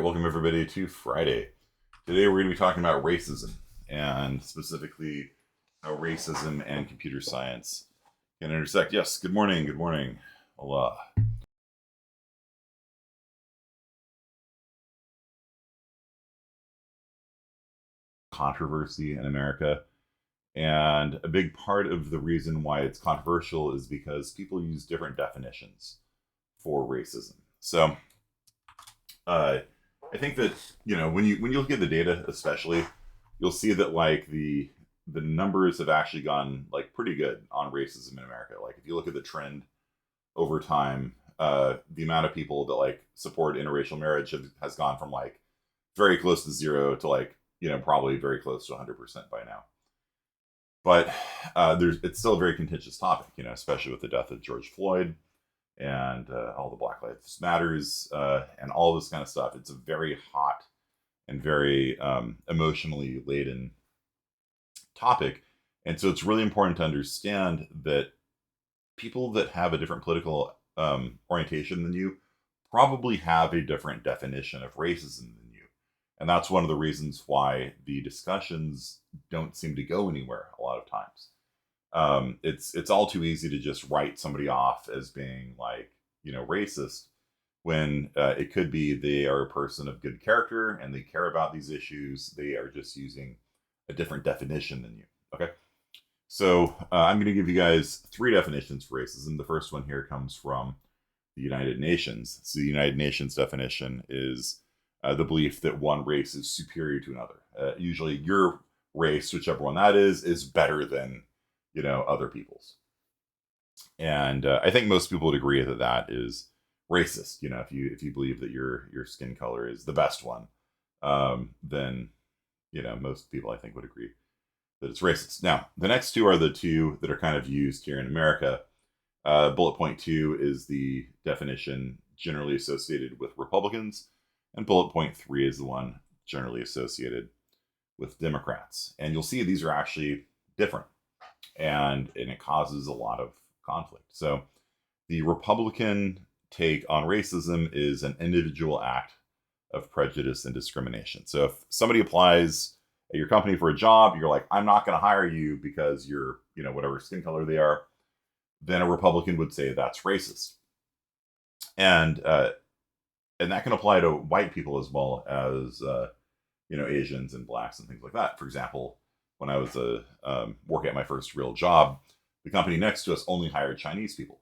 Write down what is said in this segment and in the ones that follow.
welcome everybody to Friday. Today we're going to be talking about racism, and specifically how racism and computer science can intersect. Yes, good morning, good morning. Hola. Controversy in America, and a big part of the reason why it's controversial is because people use different definitions for racism. So, uh, I think that when you look at the data, especially, you'll see that like the numbers have actually gone like pretty good on racism in America. Like if you look at the trend over time, the amount of people that like support interracial marriage has gone from like very close to zero to like probably very close to 100% by now. But it's still a very contentious topic, especially with the death of George Floyd and all the Black Lives Matters and all this kind of stuff. It's a very hot and very emotionally laden topic. And so it's really important to understand that people that have a different political orientation than you probably have a different definition of racism than you. And that's one of the reasons why the discussions don't seem to go anywhere a lot of times. It's all too easy to just write somebody off as being like racist when it could be they are a person of good character and they care about these issues. They are just using a different definition than you. Okay, so I'm going to give you guys three definitions for racism. The first one here comes from the United Nations. So the United Nations definition is the belief that one race is superior to another. Usually your race, whichever one that is better than other people's. And I think most people would agree that that is racist. If you believe that your skin color is the best one, then most people I think would agree that it's racist. Now, the next two are the two that are kind of used here in America. Bullet point 2 is the definition generally associated with Republicans, and bullet point 3 is the one generally associated with Democrats. And you'll see these are actually different, and it causes a lot of conflict. So the Republican take on racism is an individual act of prejudice and discrimination. So if somebody applies at your company for a job, you're like, I'm not going to hire you because you're, whatever skin color they are, then a Republican would say that's racist. And that can apply to white people as well as, Asians and blacks and things like that. For example, when I was working at my first real job, the company next to us only hired Chinese people.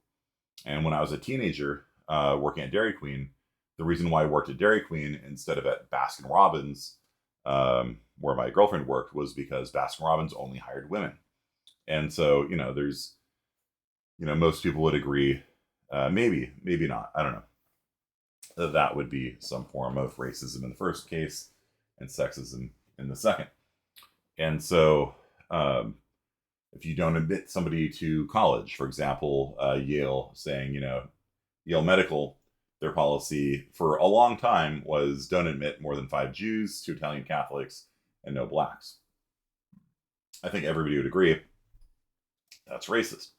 And when I was a teenager working at Dairy Queen, the reason why I worked at Dairy Queen instead of at Baskin Robbins, where my girlfriend worked, was because Baskin Robbins only hired women. And so, there's, most people would agree, maybe not, I don't know, that would be some form of racism in the first case and sexism in the second. And so, if you don't admit somebody to college, for example, Yale saying, Yale Medical, their policy for a long time was don't admit more than 5 Jews, 2 Italian Catholics, and no blacks. I think everybody would agree that's racist.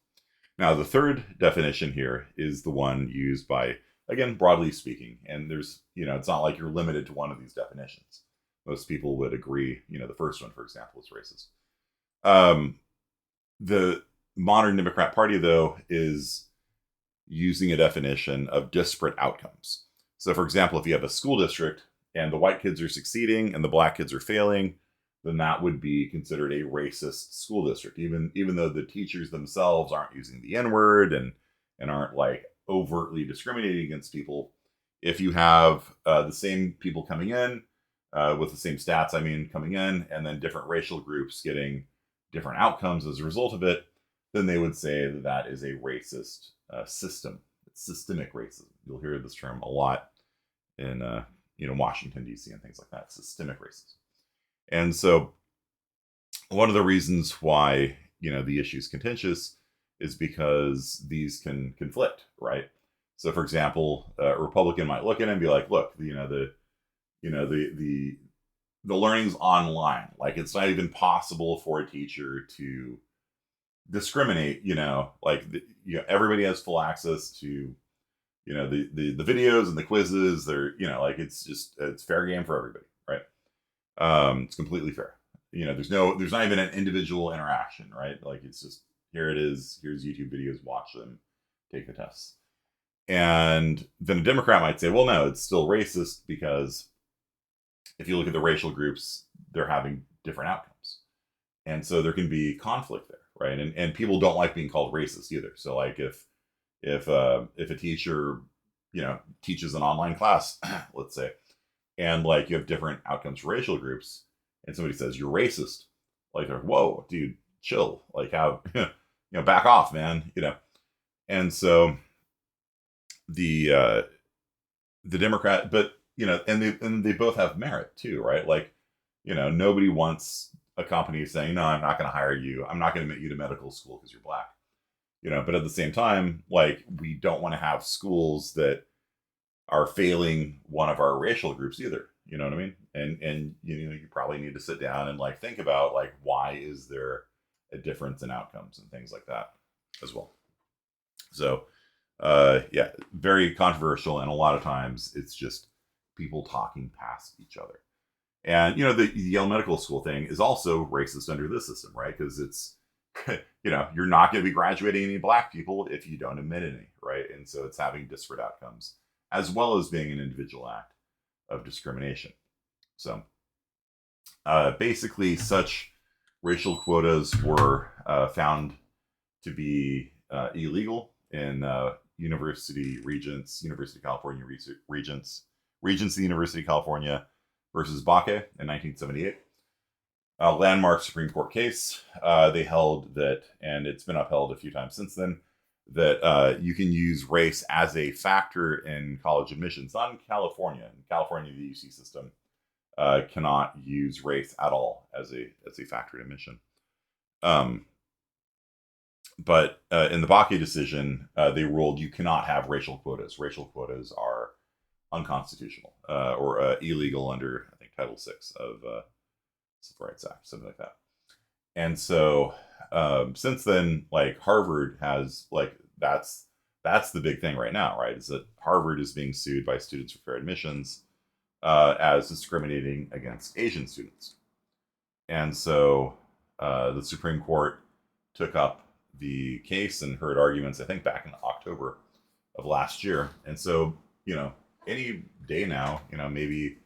Now, the third definition here is the one used by, again, broadly speaking, and there's, it's not like you're limited to one of these definitions. Most people would agree, the first one, for example, is racist. The modern Democrat Party, though, is using a definition of disparate outcomes. So, for example, if you have a school district and the white kids are succeeding and the black kids are failing, then that would be considered a racist school district, even though the teachers themselves aren't using the N-word and aren't like overtly discriminating against people. If you have the same people coming in with the same stats, coming in, and then different racial groups getting different outcomes as a result of it, then they would say that that is a racist system. It's systemic racism. You'll hear this term a lot in Washington, D.C. and things like that. Systemic racism. And so one of the reasons why the issue is contentious is because these can conflict, right? So, for example, a Republican might look at it and be like, look, the learning's online. Like, it's not even possible for a teacher to discriminate. Everybody has full access to the videos and the quizzes, they're, like, it's fair game for everybody, right? It's completely fair. There's not even an individual interaction, right? Like, it's just, here it is, here's YouTube videos, watch them, take the tests. And then a Democrat might say, well, no, it's still racist because if you look at the racial groups, they're having different outcomes. And so there can be conflict there, right? And people don't like being called racist either. So, like, if a teacher, teaches an online class, let's say, and, like, you have different outcomes for racial groups, and somebody says you're racist, like, they're, whoa, dude, chill, like, how, back off, man, and so the Democrat, but, and they both have merit too, right? Like, nobody wants a company saying, no, I'm not going to hire you, I'm not going to admit you to medical school because you're black, but at the same time, like, we don't want to have schools that are failing one of our racial groups either. You know what I mean? And you probably need to sit down and, like, think about, like, why is there a difference in outcomes and things like that as well. So yeah, very controversial, and a lot of times it's just people talking past each other. And the Yale Medical School thing is also racist under this system, right? Because it's you're not going to be graduating any black people if you don't admit any, right? And so it's having disparate outcomes, as well as being an individual act of discrimination. So basically, such racial quotas were found to be illegal in University of California Regency University of California versus Bakke in 1978. A landmark Supreme Court case. They held that, and it's been upheld a few times since then, that you can use race as a factor in college admissions. Not in California. In California, the UC system cannot use race at all as a factor in admission. But in the Bakke decision, they ruled you cannot have racial quotas. Racial quotas are unconstitutional or illegal under, I think, Title VI of Civil Rights Act, something like that. And so since then, like, Harvard has, like, that's the big thing right now, right? Is that Harvard is being sued by Students for Fair Admissions as discriminating against Asian students. And so the Supreme Court took up the case and heard arguments, I think, back in October of last year. And so, any day now, maybe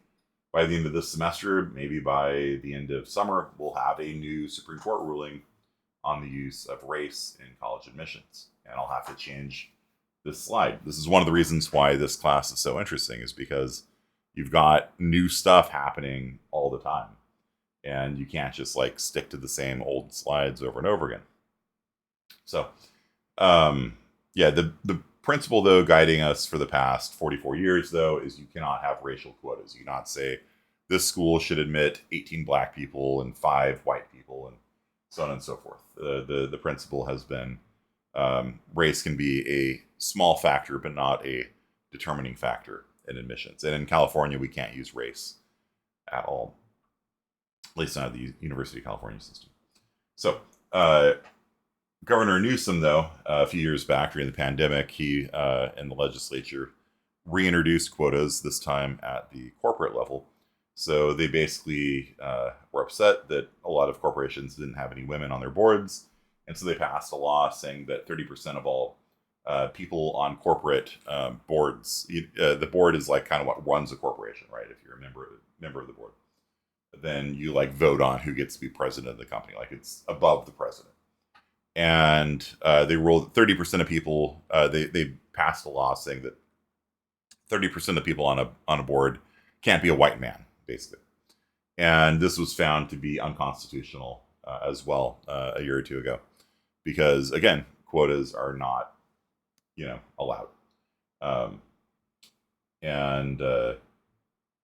by the end of this semester, maybe by the end of summer, we'll have a new Supreme Court ruling on the use of race in college admissions. And I'll have to change this slide. This is one of the reasons why this class is so interesting, is because you've got new stuff happening all the time. And you can't just, like, stick to the same old slides over and over again. So, yeah, the principle, though, guiding us for the past 44 years, though, is you cannot have racial quotas. You cannot say this school should admit 18 black people and 5 white people, and so on and so forth. The principle has been race can be a small factor, but not a determining factor in admissions. And in California, we can't use race at all, at least not the University of California system. So, Governor Newsom, though, a few years back during the pandemic, he and the legislature reintroduced quotas, this time at the corporate level. So they basically were upset that a lot of corporations didn't have any women on their boards. And so they passed a law saying that 30% of all people on corporate boards, the board is, like, kind of what runs a corporation, right? If you're a member of the board, then you, like, vote on who gets to be president of the company. Like, it's above the president. And they ruled that 30% of people, they passed a law saying that 30% of people on a board can't be a white man, basically. And this was found to be unconstitutional as well a year or two ago, because, again, quotas are not, allowed.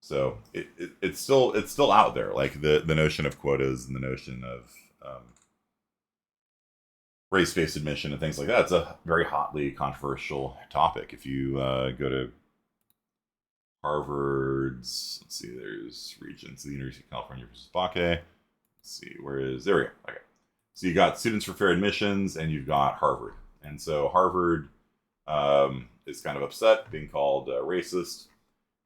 So it's still out there, like the notion of quotas and the notion of race-based admission and things like that. It's a very hotly controversial topic. If you go to Harvard's, let's see, there's Regents, the University of California versus Bakke. Let's see, there we go. Okay. So you got Students for Fair Admissions and you've got Harvard. And so Harvard is kind of upset being called racist.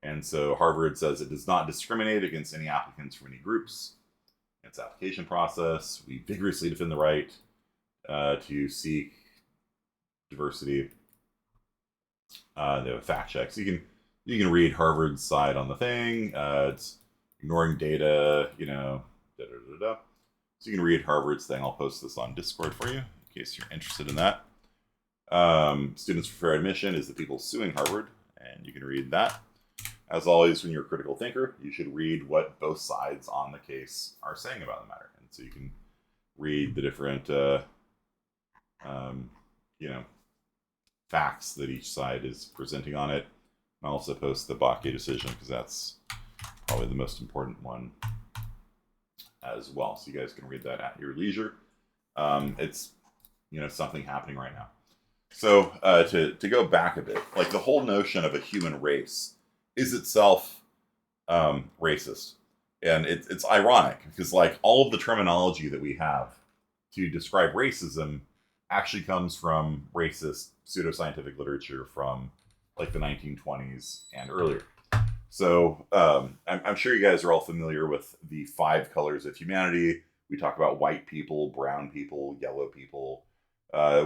And so Harvard says it does not discriminate against any applicants from any groups. Its application process. We vigorously defend the right to seek diversity. They have fact checks. You can read Harvard's side on the thing. It's ignoring data, da da da da. So you can read Harvard's thing. I'll post this on Discord for you in case you're interested in that. Students for Fair Admission is the people suing Harvard, and you can read that. As always, when you're a critical thinker, you should read what both sides on the case are saying about the matter. And so you can read the different, facts that each side is presenting on it. I'll also post the Bakke decision because that's probably the most important one as well. So you guys can read that at your leisure. It's, something happening right now. So to go back a bit, like the whole notion of a human race is itself racist. And it's ironic because like all of the terminology that we have to describe racism actually comes from racist pseudoscientific literature from like the 1920s and earlier. So I'm sure you guys are all familiar with the 5 colors of humanity. We talk about white people, brown people, yellow people.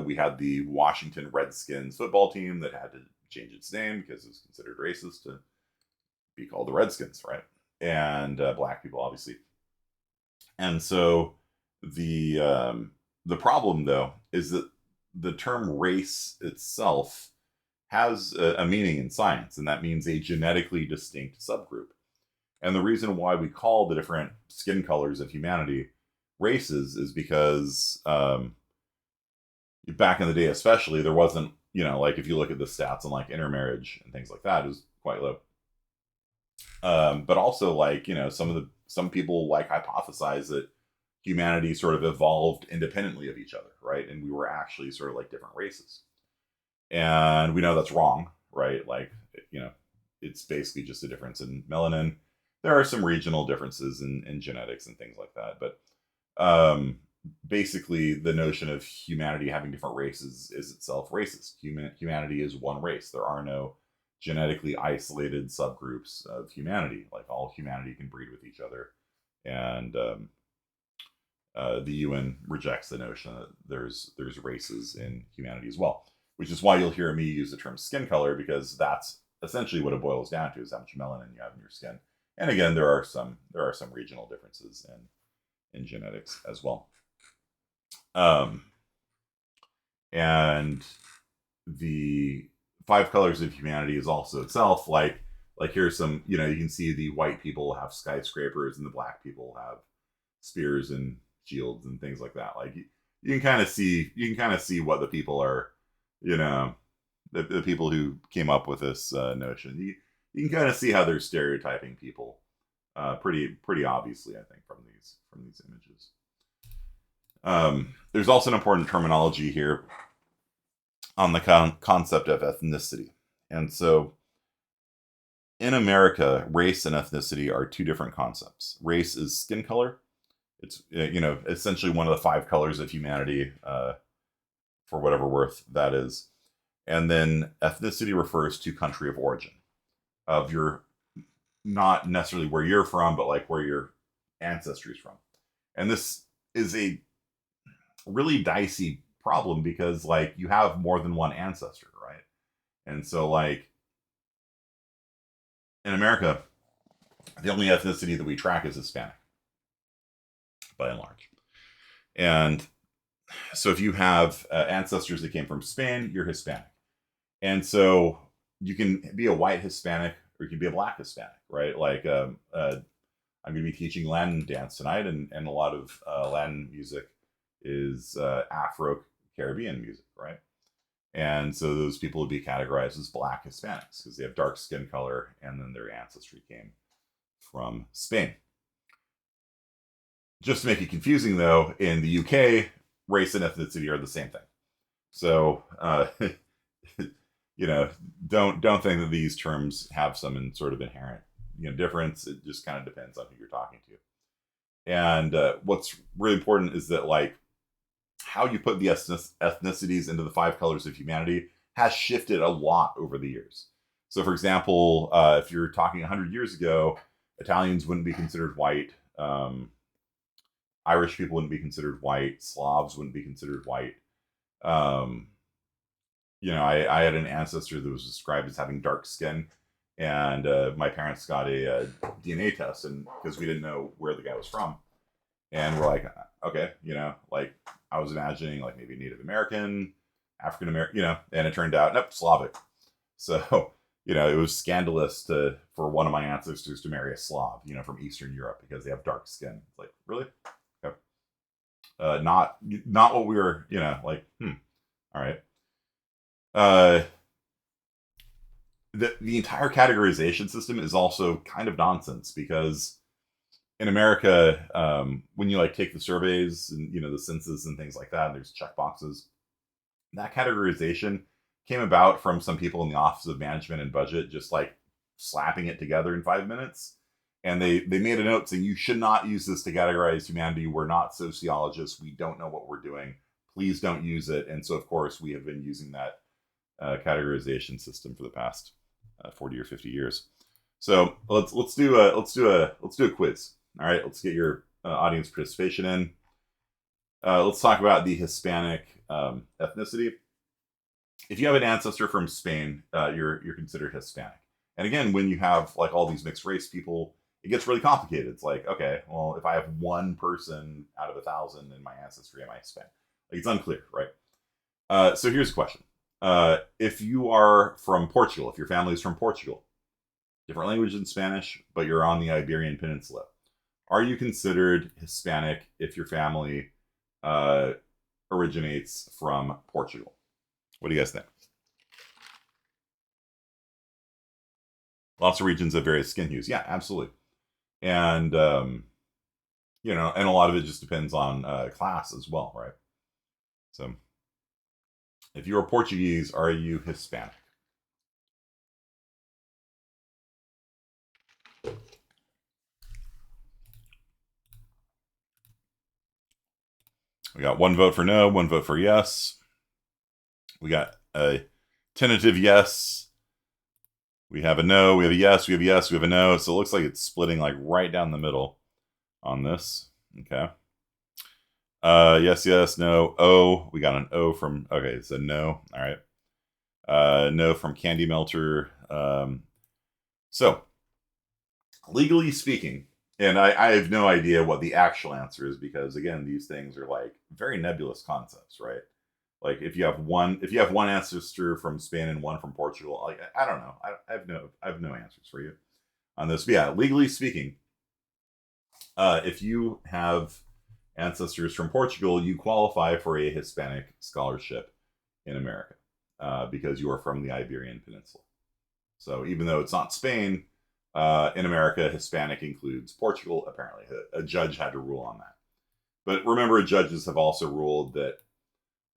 We had the Washington Redskins football team that had to change its name because it was considered racist to be called the Redskins, right? And black people, obviously. And so the problem, though, is that the term race itself has a meaning in science, and that means a genetically distinct subgroup. And the reason why we call the different skin colors of humanity races is because back in the day especially, there wasn't, like if you look at the stats on like intermarriage and things like that, it was quite low. But also like, some people like hypothesize that humanity sort of evolved independently of each other, right? And we were actually sort of like different races. And we know that's wrong, right? Like, it's basically just a difference in melanin. There are some regional differences in genetics and things like that. But basically, the notion of humanity having different races is itself racist. Humanity is one race. There are no genetically isolated subgroups of humanity. Like all humanity can breed with each other. And the UN rejects the notion that there's races in humanity as well. Which is why you'll hear me use the term skin color, because that's essentially what it boils down to, is how much melanin you have in your skin. And again, there are some regional differences in genetics as well. And the 5 colors of humanity is also itself like here's some, you can see the white people have skyscrapers and the black people have spears and shields and things like that. Like you can kind of see what the people are. The people who came up with this notion, you can kind of see how they're stereotyping people pretty obviously, I think, from these images. There's also an important terminology here on the concept of ethnicity. And so in America, race and ethnicity are 2 different concepts. Race is skin color. It's, essentially one of the 5 colors of humanity, for whatever worth that is. And then ethnicity refers to country of origin, of your, not necessarily where you're from, but like where your ancestry is from. And this is a really dicey problem because like you have more than one ancestor, right? And so like in America, the only ethnicity that we track is Hispanic, by and large. And so if you have ancestors that came from Spain, you're Hispanic. And so you can be a white Hispanic or you can be a black Hispanic, right? Like I'm going to be teaching Latin dance tonight, and a lot of Latin music is Afro-Caribbean music, right? And so those people would be categorized as black Hispanics because they have dark skin color and then their ancestry came from Spain. Just to make it confusing, though, in the UK, race and ethnicity are the same thing. So, don't think that these terms have some sort of inherent, difference. It just kind of depends on who you're talking to. And what's really important is that, like, how you put the ethnicities into the 5 colors of humanity has shifted a lot over the years. So, for example, if you're talking 100 years ago, Italians wouldn't be considered white. Irish people wouldn't be considered white. Slavs wouldn't be considered white. Um, I had an ancestor that was described as having dark skin, and my parents got a DNA test, and because we didn't know where the guy was from, and we're like, okay, like I was imagining like maybe Native American, African American, and it turned out nope, Slavic. So it was scandalous for one of my ancestors to marry a Slav, from Eastern Europe because they have dark skin. It's like, really? Okay. Not what we were, like, all right. The entire categorization system is also kind of nonsense because in America, when you like take the surveys and the census and things like that, there's check boxes. That categorization came about from some people in the Office of Management and Budget just like slapping it together in 5 minutes. And they made a note saying, you should not use this to categorize humanity. We're not sociologists. We don't know what we're doing. Please don't use it. And so, of course, we have been using that categorization system for the past 40 or 50 years. So let's do a quiz. All right, let's get your audience participation in. Let's talk about the Hispanic ethnicity. If you have an ancestor from Spain, you're considered Hispanic. And again, when you have like all these mixed race people, it gets really complicated. It's like, okay, well, if I have one person out of 1,000 in my ancestry, am I Hispanic? Like, it's unclear, right? So here's a question. If you are from Portugal, if your family is from Portugal, different language than Spanish, but you're on the Iberian Peninsula, are you considered Hispanic if your family originates from Portugal? What do you guys think? Lots of regions have various skin hues. Yeah, absolutely. And, and a lot of it just depends on class as well, right? So if you're Portuguese, are you Hispanic? We got one vote for no, one vote for yes. We got a tentative yes. We have a no, we have a yes, we have a yes, we have a no. So it looks like it's splitting like right down the middle on this. Okay. Yes, yes, no. O. We got an O from, okay, it's a no. All right. No from Candy Melter. So, legally speaking, and I have no idea what the actual answer is because again, these things are like very nebulous concepts, right? Like if you have one ancestor from Spain and one from Portugal, like I don't know, I have no answers for you on this. But yeah, legally speaking, if you have ancestors from Portugal, you qualify for a Hispanic scholarship in America because you are from the Iberian Peninsula. So even though it's not Spain, in America, Hispanic includes Portugal, apparently. A judge had to rule on that. But remember, judges have also ruled that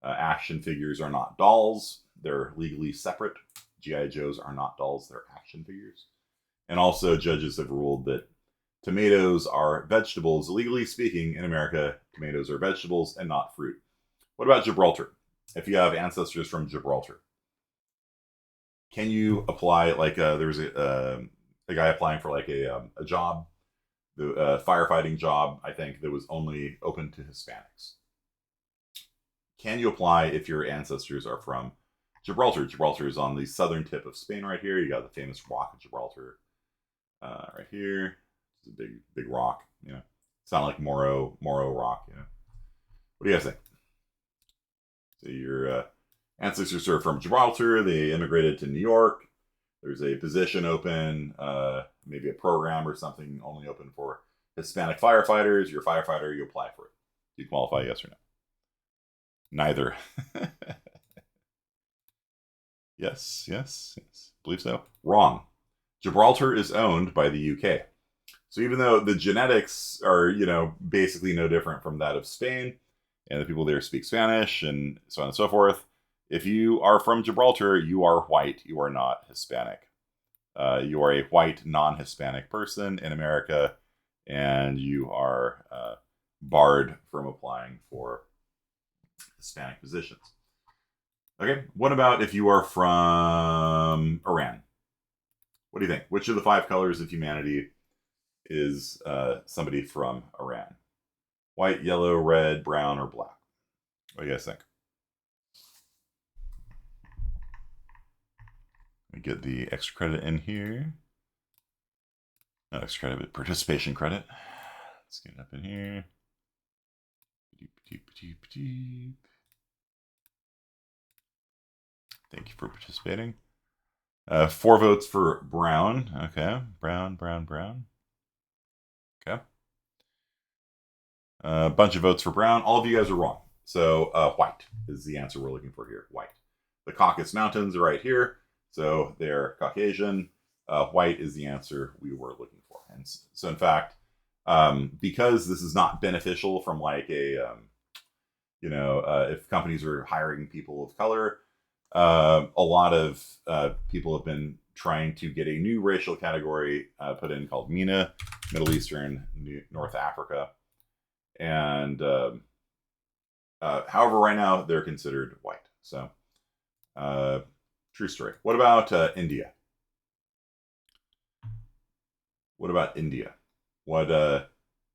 action figures are not dolls. They're legally separate. G.I. Joes are not dolls, they're action figures. And also, judges have ruled that tomatoes are vegetables. Legally speaking, in America, tomatoes are vegetables and not fruit. What about Gibraltar? If you have ancestors from Gibraltar, can you apply, like, there was a guy applying for, like, a job, the firefighting job, I think, that was only open to Hispanics. Can you apply if your ancestors are from Gibraltar? Gibraltar is on the southern tip of Spain right here. You got the famous Rock of Gibraltar right here. It's a big rock, Sound like Morro Rock, What do you guys think? So your ancestors are from Gibraltar. They immigrated to New York. There's a position open, maybe a program or something only open for Hispanic firefighters. You're a firefighter, you apply for it. Do you qualify, yes or no? Neither. Yes. Believe so. Wrong. Gibraltar is owned by the UK. So even though the genetics are, basically no different from that of Spain, and the people there speak Spanish and so on and so forth, if you are from Gibraltar, you are white. You are not Hispanic. You are a white, non-Hispanic person in America, and you are barred from applying for Hispanic positions. Okay, what about if you are from Iran? What do you think? Which of the 5 colors of humanity is somebody from Iran? White, yellow, red, brown, or black? What do you guys think? Let me get the extra credit in here. Not extra credit, but participation credit. Let's get it up in here. Thank you for participating. 4 votes for brown. Okay, brown. Okay. A bunch of votes for brown. All of you guys are wrong. So white is the answer we're looking for here. White. The Caucasus Mountains are right here. So they're Caucasian. White is the answer we were looking for. And so in fact, because this is not beneficial from like a, if companies are hiring people of color, a lot of people have been trying to get a new racial category put in called MENA, Middle Eastern, North Africa. And however, right now they're considered white. So, true story. What about India? What about India? What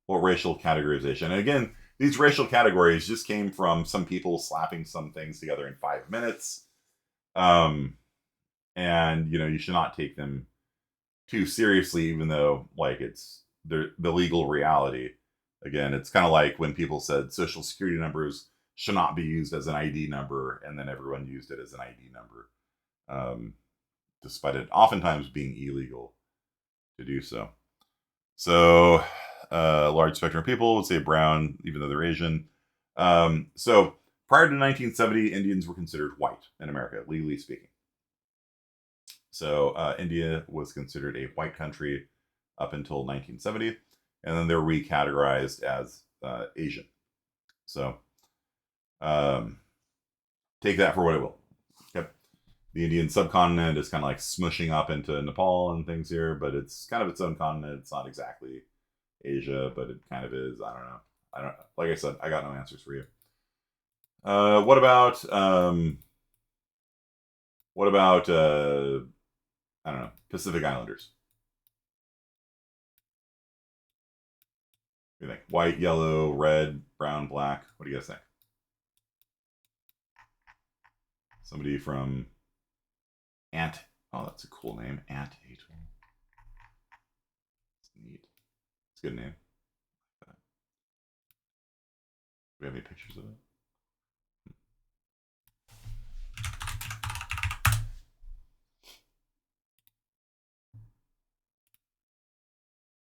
racial categorization? And again, these racial categories just came from some people slapping some things together in 5 minutes. And you should not take them too seriously, even though like it's the legal reality. Again, it's kind of like when people said social security numbers should not be used as an ID number, and then everyone used it as an ID number, despite it oftentimes being illegal to do so. So, a large spectrum of people would say brown, even though they're Asian. So, prior to 1970, Indians were considered white in America, legally speaking. So, India was considered a white country up until 1970. And then they're recategorized as Asian. So take that for what it will. Yep. The Indian subcontinent is kind of like smushing up into Nepal and things here, but it's kind of its own continent. It's not exactly Asia, but it kind of is. I don't know. Like I said, I got no answers for you. What about I don't know, Pacific Islanders? What do you think? White, yellow, red, brown, black. What do you guys think? Somebody from Ant. Oh, that's a cool name. Ant Atoll. It's neat. It's a good name. Do we have any pictures of it?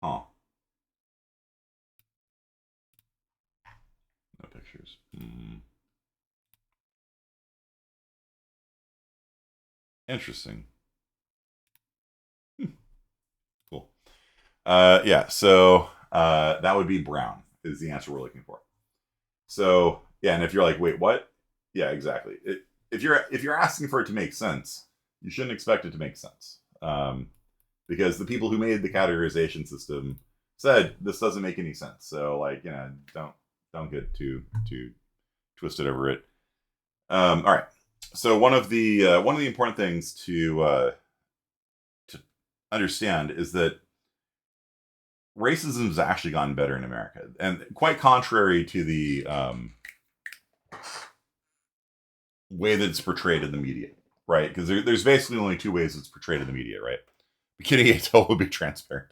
Oh. No pictures. Interesting. Cool. Yeah, so that would be brown is the answer we're looking for. So yeah, and if you're like, wait, what? Yeah, exactly. If you're asking for it to make sense, you shouldn't expect it to make sense, because the people who made the categorization system said this doesn't make any sense. So like, don't get too twisted over it. All right. So one of the important things to understand is that racism has actually gotten better in America, and quite contrary to the way that it's portrayed in the media, right? Because there's basically only 2 ways it's portrayed in the media, right? Bikini Atoll would be transparent,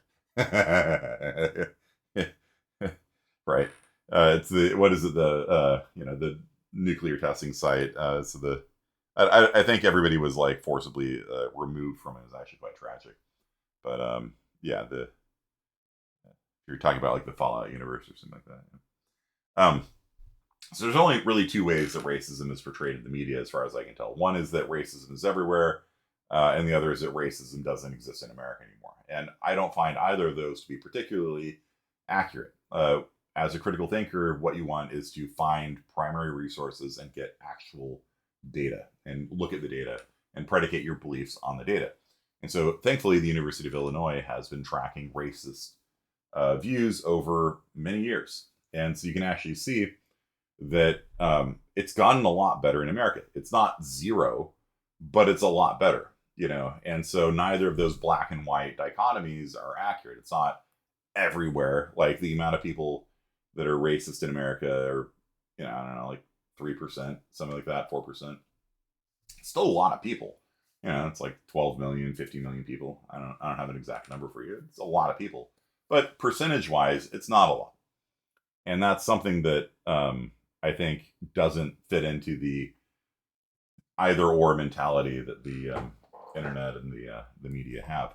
right? It's the what is it the nuclear testing site. So I think everybody was like forcibly removed from it. It was actually quite tragic, but yeah, you're talking about like the Fallout universe or something like that. So there's only really 2 ways that racism is portrayed in the media, as far as I can tell. One is that racism is everywhere, and the other is that racism doesn't exist in America anymore. And I don't find either of those to be particularly accurate. As a critical thinker, what you want is to find primary resources and get actual data and look at the data and predicate your beliefs on the data. And so, thankfully, the University of Illinois has been tracking racist views over many years. And so you can actually see that it's gotten a lot better in America. It's not zero, but it's a lot better, you know. And so neither of those black and white dichotomies are accurate. It's not everywhere. Like the amount of people that are racist in America are, you know, I don't know, like 3%, something like that, 4%. Still a lot of people. You know, it's like 12 million, 50 million people. I don't have an exact number for you. It's a lot of people. But percentage wise, it's not a lot. And that's something that I think doesn't fit into the either or mentality that the internet and the media have.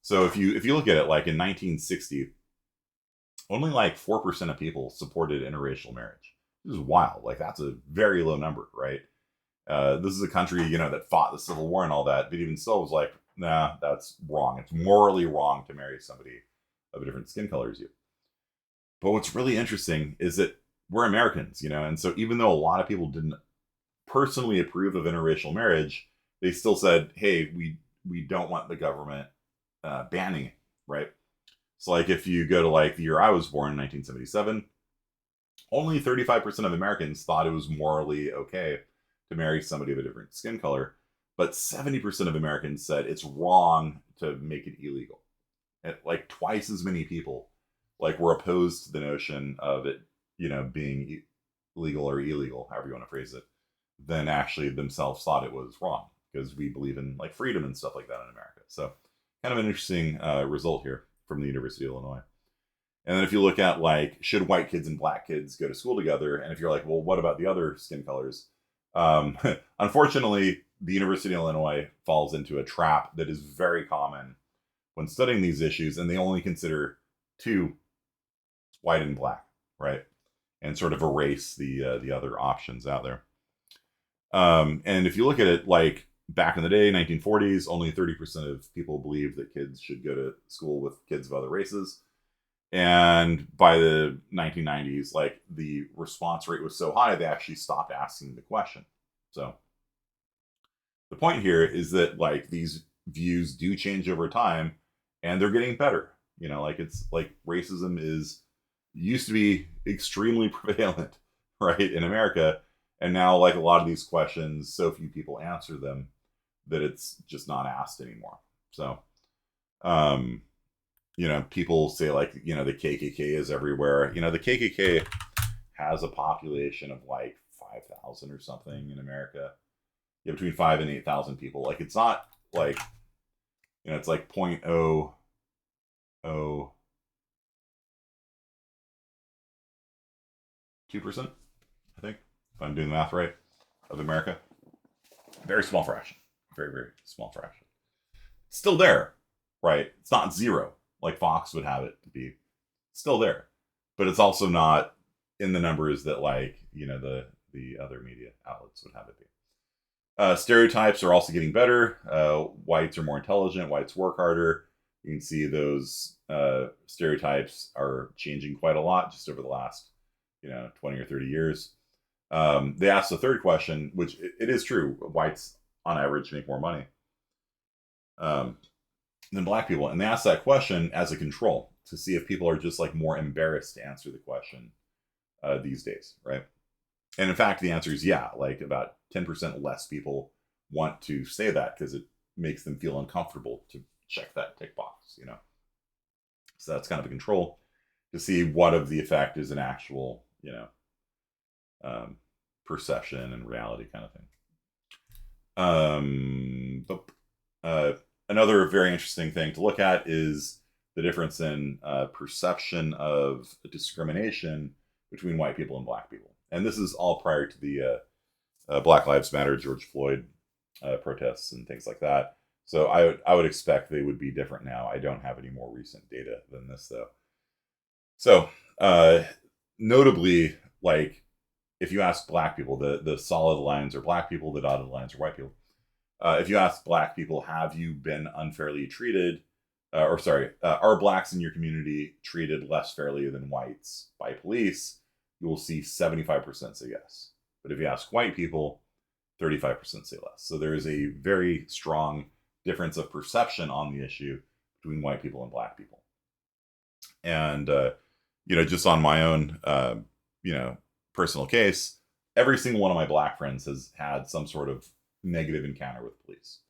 So if you look at it, like in 1960, only like 4% of people supported interracial marriage. This is wild. Like that's a very low number, right? This is a country, you know, that fought the Civil War and all that, but even still was like, nah, that's wrong. It's morally wrong to marry somebody of a different skin color as you. But what's really interesting is that we're Americans, you know, and so even though a lot of people didn't personally approve of interracial marriage, they still said, hey, we don't want the government banning it, right? So like if you go to like the year I was born in 1977, only 35% of Americans thought it was morally okay to marry somebody of a different skin color, but 70% of Americans said it's wrong to make it illegal. And like twice as many people like were opposed to the notion of it, you know, being legal or illegal, however you want to phrase it, than actually themselves thought it was wrong, because we believe in like freedom and stuff like that in America. So kind of an interesting result here from the University of Illinois. And then if you look at like, should white kids and black kids go to school together? And if you're like, well, what about the other skin colors? Unfortunately, the University of Illinois falls into a trap that is very common when studying these issues, and they only consider two, white and black, right? And sort of erase the other options out there. And if you look at it, like back in the day, 1940s, only 30% of people believed that kids should go to school with kids of other races. And by the 1990s, like the response rate was so high, they actually stopped asking the question. So the point here is that like these views do change over time, and they're getting better. You know, like it's like racism is used to be extremely prevalent, right, in America, and now like a lot of these questions, so few people answer them that it's just not asked anymore. So, you know, people say like, you know, the KKK is everywhere. You know, the KKK has a population of like 5,000 or something in America. Yeah, between 5 and 8,000 people. Like it's not like, you know, it's like 0.002%, I think, if I'm doing the math right, of America. Very small fraction. Very, very small fraction. Still there, right? It's not zero, like Fox would have it to be. Still there. But it's also not in the numbers that like, you know, the other media outlets would have it be. Stereotypes are also getting better. Whites are more intelligent. Whites work harder. You can see those stereotypes are changing quite a lot just over the last, you know, 20 or 30 years. They asked the third question, which it is true. Whites, on average, make more money than black people. And they asked that question as a control to see if people are just like more embarrassed to answer the question these days, right? And in fact, the answer is yeah. Like about 10% less people want to say that because it makes them feel uncomfortable to check that tick box, you know? So that's kind of a control to see what of the effect is an actual, you know, perception and reality kind of thing. Another very interesting thing to look at is the difference in perception of discrimination between white people and black people. And this is all prior to the Black Lives Matter, George Floyd protests and things like that. So I would expect they would be different now. I don't have any more recent data than this, though. So notably, like if you ask black people, the solid lines are black people, the dotted lines are white people. If you ask black people, have you been unfairly treated? Are blacks in your community treated less fairly than whites by police? You will see 75% say yes. But if you ask white people, 35% say less. So there is a very strong difference of perception on the issue between white people and black people. And, you know, just on my own, you know, personal case, every single one of my black friends has had some sort of negative encounter with police.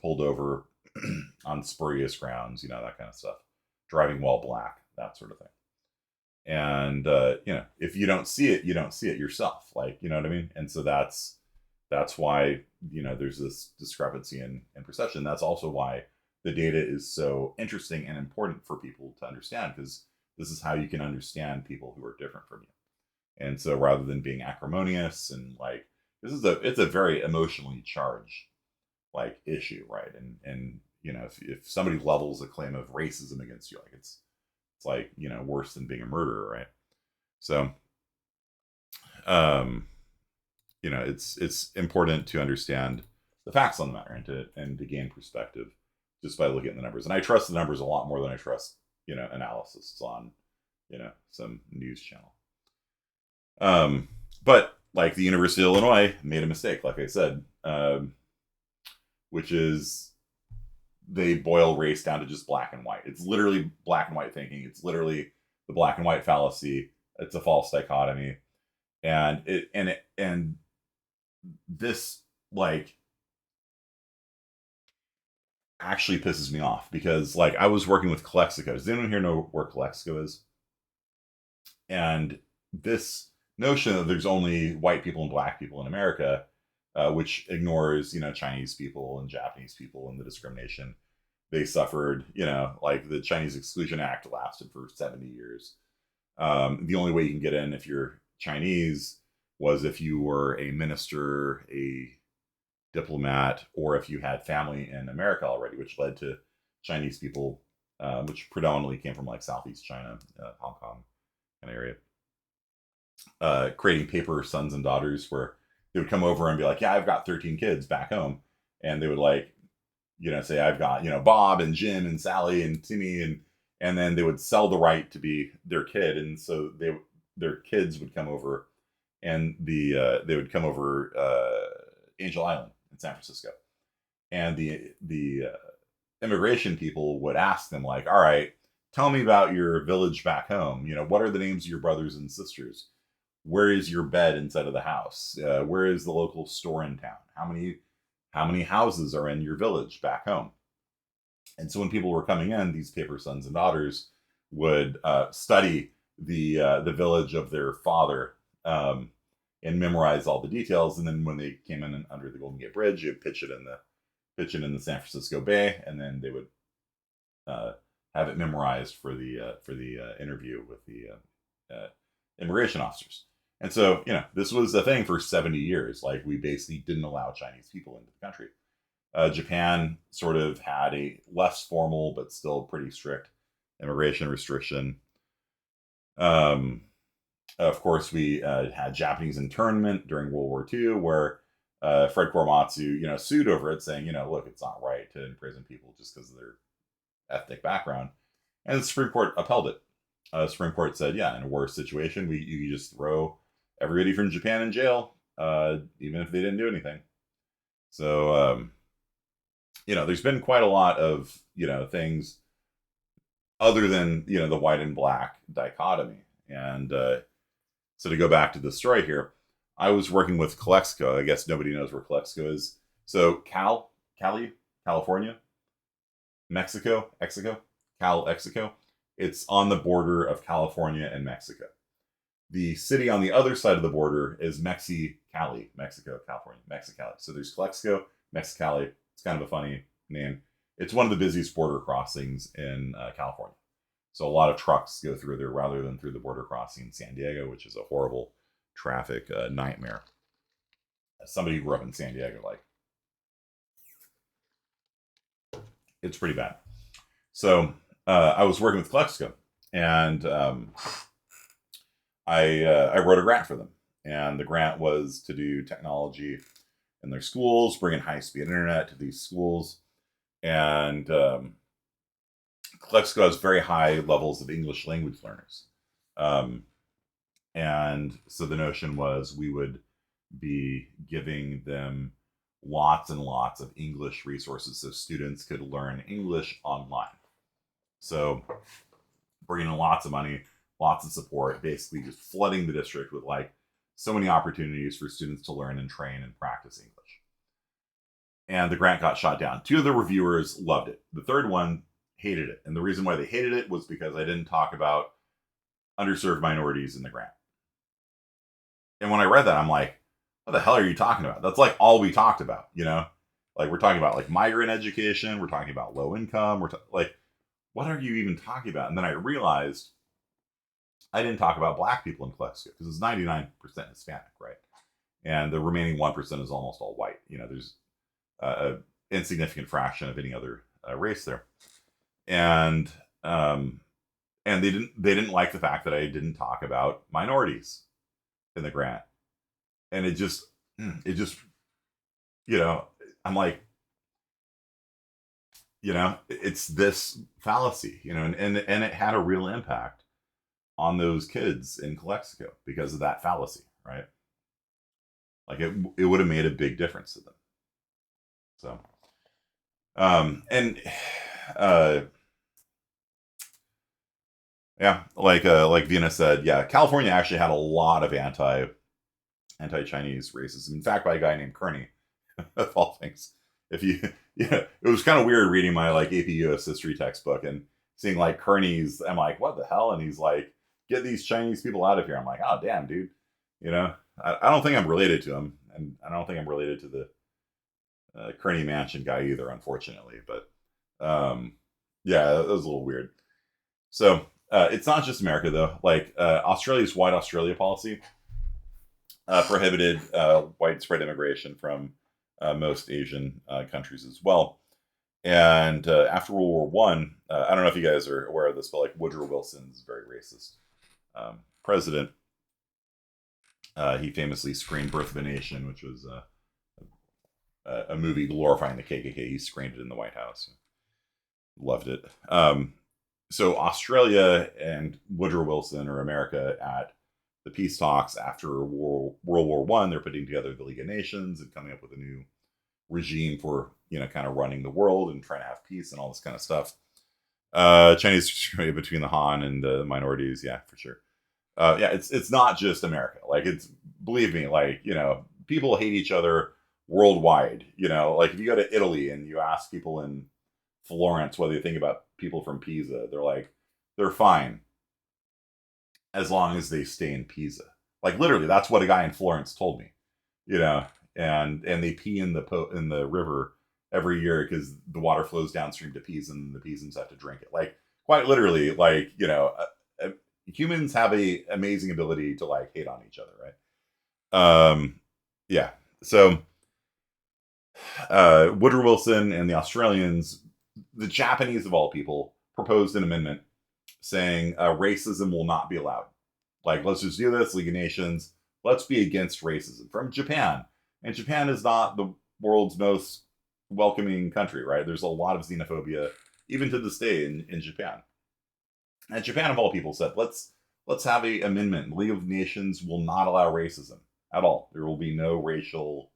Pulled over on spurious grounds, that kind of stuff. Driving while black, that sort of thing. And if you don't see it, you don't see it yourself. Like, you know what I mean? And so that's why there's this discrepancy in perception. That's also why the data is so interesting and important for people to understand, because this is how you can understand people who are different from you. And so rather than being acrimonious and like, it's a very emotionally charged like issue, right? And if somebody levels a claim of racism against you, like it's like worse than being a murderer, right? So it's important to understand the facts on the matter and to gain perspective just by looking at the numbers. And I trust the numbers a lot more than I trust analysis on some news channel. But like the University of Illinois made a mistake, like I said, which is they boil race down to just black and white. It's literally black and white thinking. It's literally the black and white fallacy. It's a false dichotomy. And this like actually pisses me off, because like I was working with Calexico. Does anyone here know where Calexico is? And this notion that there's only white people and black people in America, which ignores Chinese people and Japanese people and the discrimination they suffered. Like the Chinese Exclusion Act lasted for 70 years. The only way you can get in if you're Chinese was if you were a minister, a diplomat, or if you had family in America already, which led to Chinese people, which predominantly came from like Southeast China, Hong Kong kind of area, creating paper sons and daughters where they would come over and be like, yeah, I've got 13 kids back home. And they would like, say I've got, Bob and Jim and Sally and Timmy, and then they would sell the right to be their kid. And so their kids would come over, and they would come over Angel Island in San Francisco. And the immigration people would ask them like, all right, tell me about your village back home. What are the names of your brothers and sisters? Where is your bed inside of the house? Where is the local store in town? How many houses are in your village back home? And so when people were coming in, these paper sons and daughters would study the village of their father and memorize all the details. And then when they came in under the Golden Gate Bridge, you'd pitch it in the San Francisco Bay, and then they would have it memorized for the interview with the immigration officers. And so, this was a thing for 70 years. Like, we basically didn't allow Chinese people into the country. Japan sort of had a less formal, but still pretty strict immigration restriction. Of course, we had Japanese internment during World War II, where Fred Korematsu, sued over it, saying, look, it's not right to imprison people just because of their ethnic background. And the Supreme Court upheld it. The Supreme Court said, yeah, in a war situation, you just throw everybody from Japan in jail, even if they didn't do anything. So, there's been quite a lot of, things other than, the white and black dichotomy. And so to go back to the story here, I was working with Calexico. I guess nobody knows where Calexico is. So Cali, California, Mexico, Calexico. It's on the border of California and Mexico. The city on the other side of the border is Mexicali, Mexico, California, Mexicali. So there's Calexico, Mexicali. It's kind of a funny name. It's one of the busiest border crossings in California. So a lot of trucks go through there rather than through the border crossing in San Diego, which is a horrible traffic nightmare. As somebody who grew up in San Diego, like, it's pretty bad. So I was working with Calexico, and I wrote a grant for them. And the grant was to do technology in their schools, bring in high-speed internet to these schools. And Calexico has very high levels of English language learners. And so the notion was we would be giving them lots and lots of English resources so students could learn English online. So bringing in lots of money, lots of support, basically just flooding the district with like so many opportunities for students to learn and train and practice English. And the grant got shot down. 2 of the reviewers loved it. The third one hated it. And the reason why they hated it was because I didn't talk about underserved minorities in the grant. And when I read that, I'm like, what the hell are you talking about? That's like all we talked about, you know? Like we're talking about like migrant education, we're talking about low income, like, what are you even talking about? And then I realized I didn't talk about black people in Calexico because it's 99% Hispanic, right? And the remaining 1% is almost all white. You know, there's an insignificant fraction of any other race there, and they didn't like the fact that I didn't talk about minorities in the grant, and it just you know, I'm like, you know, it's this fallacy, you know, and it had a real impact on those kids in Calexico because of that fallacy, right? Like it would have made a big difference to them. So, and yeah, like Vina said, yeah, California actually had a lot of anti-Chinese racism. In fact, by a guy named Kearney, of all things. If you, yeah, it was kind of weird reading my like AP US history textbook and seeing like Kearney's. I'm like, what the hell? And he's like, get these Chinese people out of here. I'm like, oh damn, dude. You know, I don't think I'm related to him, and I don't think I'm related to the Kearney Mansion guy either, unfortunately. But yeah, that was a little weird. So it's not just America though. Like Australia's White Australia policy prohibited widespread immigration from most Asian countries as well. And after World War One, I don't know if you guys are aware of this, but like Woodrow Wilson's very racist president. He famously screened Birth of a Nation, which was a movie glorifying the KKK. He screened it in the White House. Loved it. So Australia and Woodrow Wilson, or America, at the peace talks after World War One, they're putting together the League of Nations and coming up with a new regime for, you know, kind of running the world and trying to have peace and all this kind of stuff. Chinese between the Han and the minorities, yeah, for sure. Yeah, it's not just America. Like it's, believe me, like, you know, people hate each other worldwide. You know, like if you go to Italy and you ask people in Florence what they think about people from Pisa, they're like, they're fine as long as they stay in Pisa. Like literally, that's what a guy in Florence told me. You know, and they pee in the river every year because the water flows downstream to Pisa, and the Pisans have to drink it. Like quite literally, like, you know, humans have a amazing ability to like hate on each other, right? Yeah. So Woodrow Wilson and the Australians, the Japanese of all people, proposed an amendment saying racism will not be allowed. Like, let's just do this, League of Nations. Let's be against racism from Japan. And Japan is not the world's most welcoming country, right? There's a lot of xenophobia, even to this day in Japan. And Japan, of all people, said, let's have a amendment. League of Nations will not allow racism at all. There will be no racial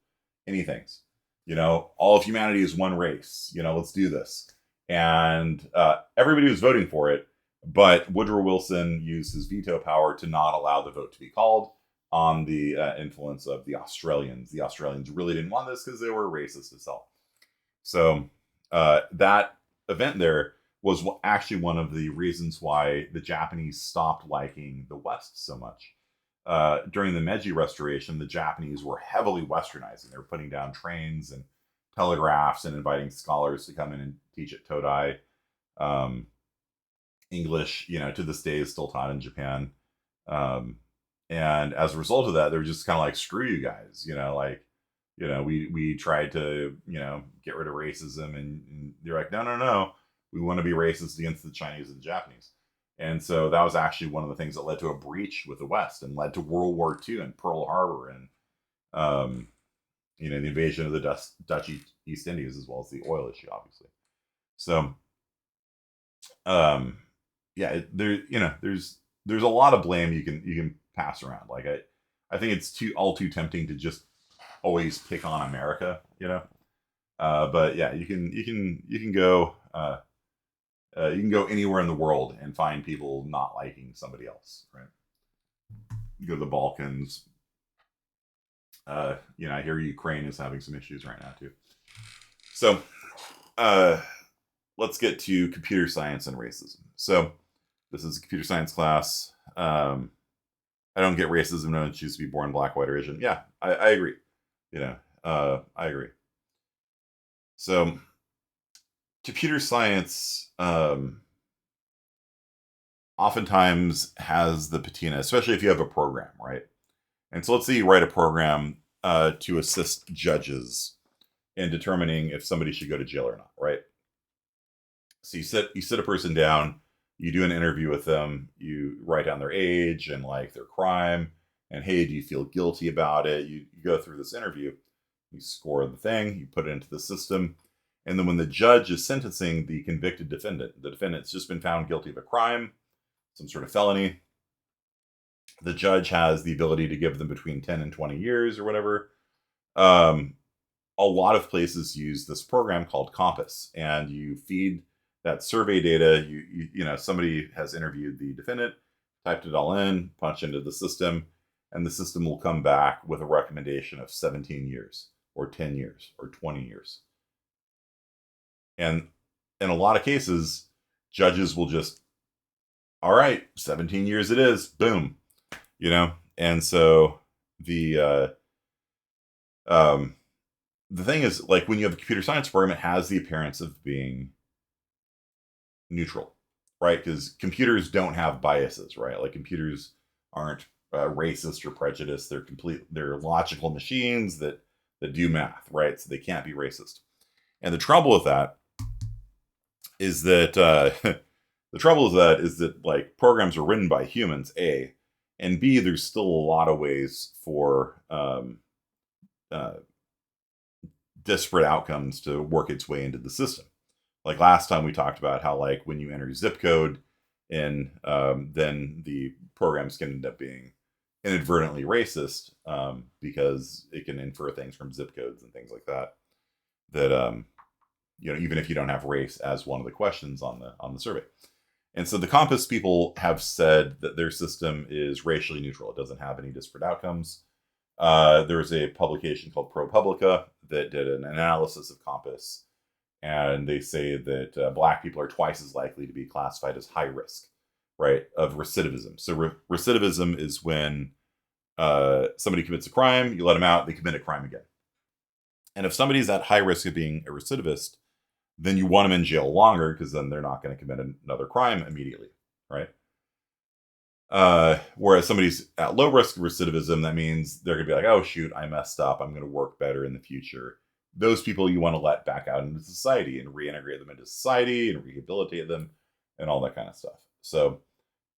anythings. You know, all of humanity is one race. You know, let's do this. And everybody was voting for it, but Woodrow Wilson used his veto power to not allow the vote to be called on the influence of the Australians. The Australians really didn't want this because they were racist as hell. So that event there was actually one of the reasons why the Japanese stopped liking the West so much. During the Meiji Restoration, the Japanese were heavily westernizing. They were putting down trains and telegraphs and inviting scholars to come in and teach at Todai. English, you know, to this day is still taught in Japan. And as a result of that, they're just kind of like, screw you guys, you know, like, you know, we tried to, you know, get rid of racism, and they're like, no, we want to be racist against the Chinese and the Japanese. And so that was actually one of the things that led to a breach with the West and led to World War II and Pearl Harbor and, you know, the invasion of the Dutch East Indies, as well as the oil issue, obviously. So, yeah, there's a lot of blame you can pass around. Like I think it's all too tempting to just always pick on America, you know. But yeah, you can go You can go anywhere in the world and find people not liking somebody else, right? You go to the Balkans. I hear Ukraine is having some issues right now too. So, let's get to computer science and racism. So, this is a computer science class. I don't get racism. No one chooses to be born black, white, or Asian. Yeah, I agree. I agree. So, computer science oftentimes has the patina, especially if you have a program, right? And so let's say you write a program to assist judges in determining if somebody should go to jail or not, right? So you sit a person down, you do an interview with them, you write down their age and like their crime, and hey, do you feel guilty about it? You go through this interview, you score the thing, you put it into the system, and then when the judge is sentencing the convicted defendant, the defendant's just been found guilty of a crime, some sort of felony. The judge has the ability to give them between 10 and 20 years or whatever. A lot of places use this program called Compass, and you feed that survey data. Somebody has interviewed the defendant, typed it all in, punched into the system, and the system will come back with a recommendation of 17 years or 10 years or 20 years. And in a lot of cases, judges will just, all right, 17 years it is, boom, And so the thing is, like, when you have a computer science program, it has the appearance of being neutral, right? Because computers don't have biases, right? Like, computers aren't racist or prejudiced. They're logical machines that do math, right? So they can't be racist. And the trouble with that is that like, programs are written by humans, A, and B, there's still a lot of ways for disparate outcomes to work its way into the system. Like last time we talked about how, like, when you enter zip code in, then the programs can end up being inadvertently racist because it can infer things from zip codes and things like that. Even if you don't have race as one of the questions on the survey. And so the Compass people have said that their system is racially neutral. It doesn't have any disparate outcomes. There's a publication called ProPublica that did an analysis of Compass, and they say that black people are twice as likely to be classified as high risk, right, of recidivism. So recidivism is when somebody commits a crime, you let them out, they commit a crime again. And if somebody's at high risk of being a recidivist, then you want them in jail longer because then they're not going to commit another crime immediately, right? Whereas somebody's at low risk of recidivism, that means they're going to be like, oh, shoot, I messed up. I'm going to work better in the future. Those people you want to let back out into society and reintegrate them into society and rehabilitate them and all that kind of stuff. So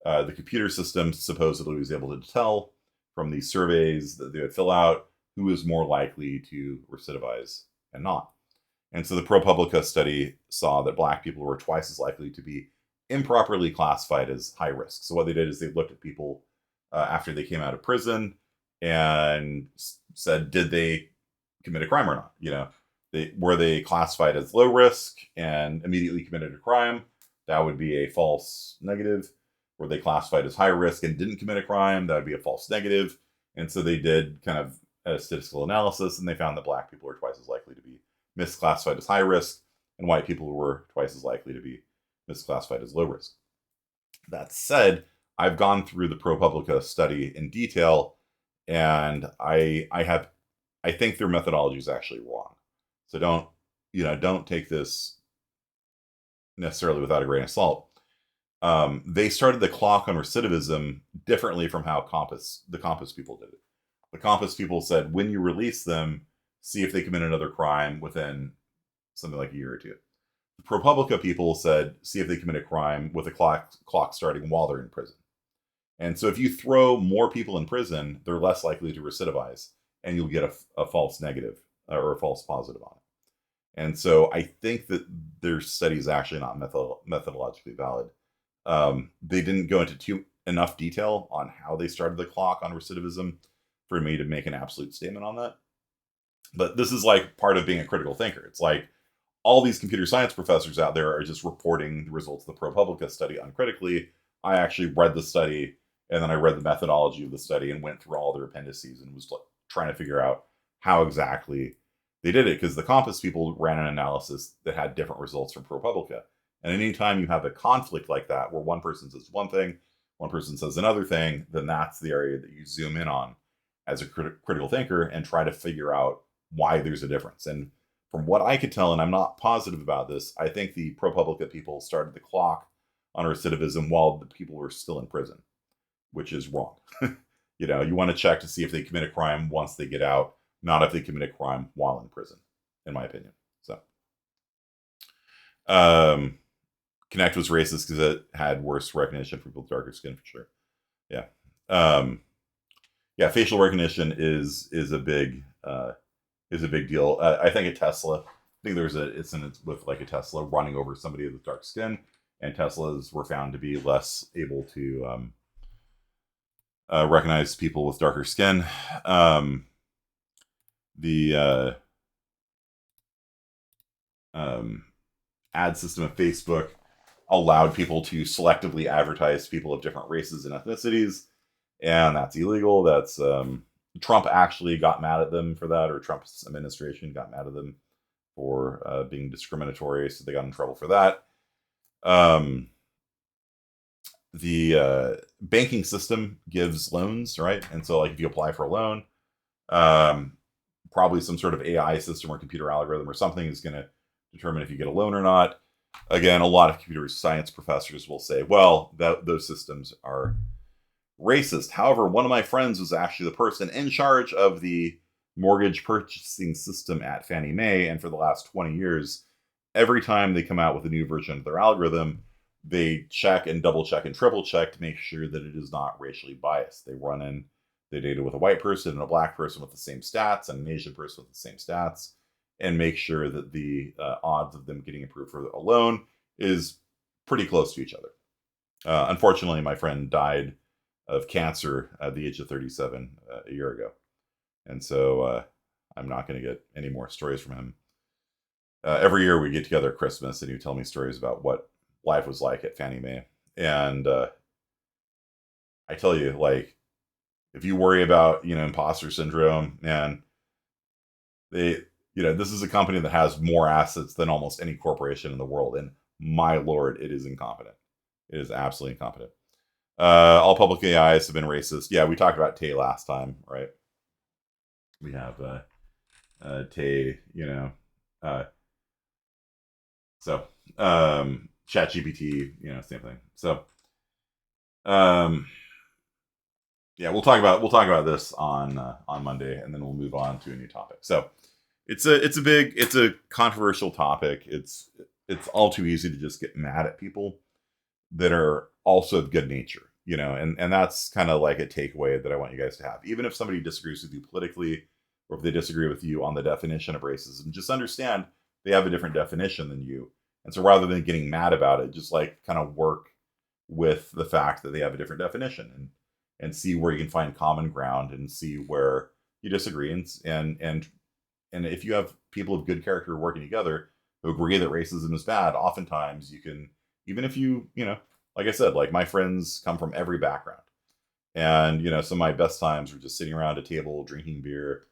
the computer system supposedly was able to tell from these surveys that they would fill out who is more likely to recidivize and not. And so the ProPublica study saw that black people were twice as likely to be improperly classified as high risk. So what they did is they looked at people after they came out of prison and said, did they commit a crime or not? Were they classified as low risk and immediately committed a crime? That would be a false negative. Were they classified as high risk and didn't commit a crime? That would be a false negative. And so they did kind of a statistical analysis, and they found that black people were twice as likely to be misclassified as high risk, and white people were twice as likely to be misclassified as low risk. That said, I've gone through the ProPublica study in detail, and I think their methodology is actually wrong. So don't take this necessarily without a grain of salt. They started the clock on recidivism differently from how the Compass people did it. The Compass people said, when you release them, see if they commit another crime within something like a year or two. The ProPublica people said, see if they commit a crime with a clock starting while they're in prison. And so if you throw more people in prison, they're less likely to recidivize, and you'll get a false negative or a false positive on it. And so I think that their study is actually not methodologically valid. They didn't go into enough detail on how they started the clock on recidivism for me to make an absolute statement on that. But this is like part of being a critical thinker. It's like, all these computer science professors out there are just reporting the results of the ProPublica study uncritically. I actually read the study, and then I read the methodology of the study and went through all their appendices and was like, trying to figure out how exactly they did it, because the Compass people ran an analysis that had different results from ProPublica. And anytime you have a conflict like that, where one person says one thing, one person says another thing, then that's the area that you zoom in on as a critical thinker and try to figure out why there's a difference. And from what I could tell, and I'm not positive about this, I think the ProPublica people started the clock on recidivism while the people were still in prison, which is wrong. You want to check to see if they commit a crime once they get out, not if they commit a crime while in prison, in my opinion. So, Connect was racist because it had worse recognition for people with darker skin, for sure. Yeah. Facial recognition is a big deal. I think at Tesla, I think there's a incident with like a Tesla running over somebody with dark skin, and Teslas were found to be less able to recognize people with darker skin. The ad system of Facebook allowed people to selectively advertise people of different races and ethnicities, and that's illegal. That's Trump actually got mad at them for that, or Trump's administration got mad at them for being discriminatory, so they got in trouble for that. The banking system gives loans, right? And so, like, if you apply for a loan, probably some sort of AI system or computer algorithm or something is going to determine if you get a loan or not. Again, a lot of computer science professors will say, well, those systems are racist. However, one of my friends was actually the person in charge of the mortgage purchasing system at Fannie Mae, and for the last 20 years, every time they come out with a new version of their algorithm, they check and double check and triple check to make sure that it is not racially biased. They run in the data with a white person and a black person with the same stats and an Asian person with the same stats, and make sure that the odds of them getting approved for a loan is pretty close to each other. Unfortunately, my friend died of cancer at the age of 37 a year ago. And so I'm not going to get any more stories from him. Every year we get together at Christmas and he would tell me stories about what life was like at Fannie Mae. And I tell you, like, if you worry about, imposter syndrome, and this is a company that has more assets than almost any corporation in the world. And my Lord, it is incompetent. It is absolutely incompetent. All public AIs have been racist. Yeah, we talked about Tay last time, right? We have Tay, so ChatGPT, same thing. So yeah, we'll talk about this on Monday, and then we'll move on to a new topic. So it's a controversial topic. It's all too easy to just get mad at people that are also of good nature, and that's kind of like a takeaway that I want you guys to have. Even if somebody disagrees with you politically, or if they disagree with you on the definition of racism, just understand they have a different definition than you. And so rather than getting mad about it, just like kind of work with the fact that they have a different definition, and see where you can find common ground, and see where you disagree. And if you have people of good character working together who agree that racism is bad, oftentimes you can, even if like I said, like, my friends come from every background. And, some of my best times were just sitting around a table drinking beer.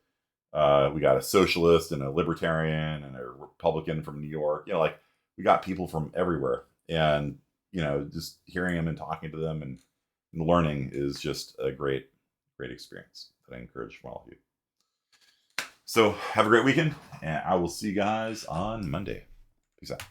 We got a socialist and a libertarian and a Republican from New York. Like, we got people from everywhere. And, just hearing them and talking to them and learning is just a great, great experience that I encourage from all of you. So have a great weekend, and I will see you guys on Monday. Peace out.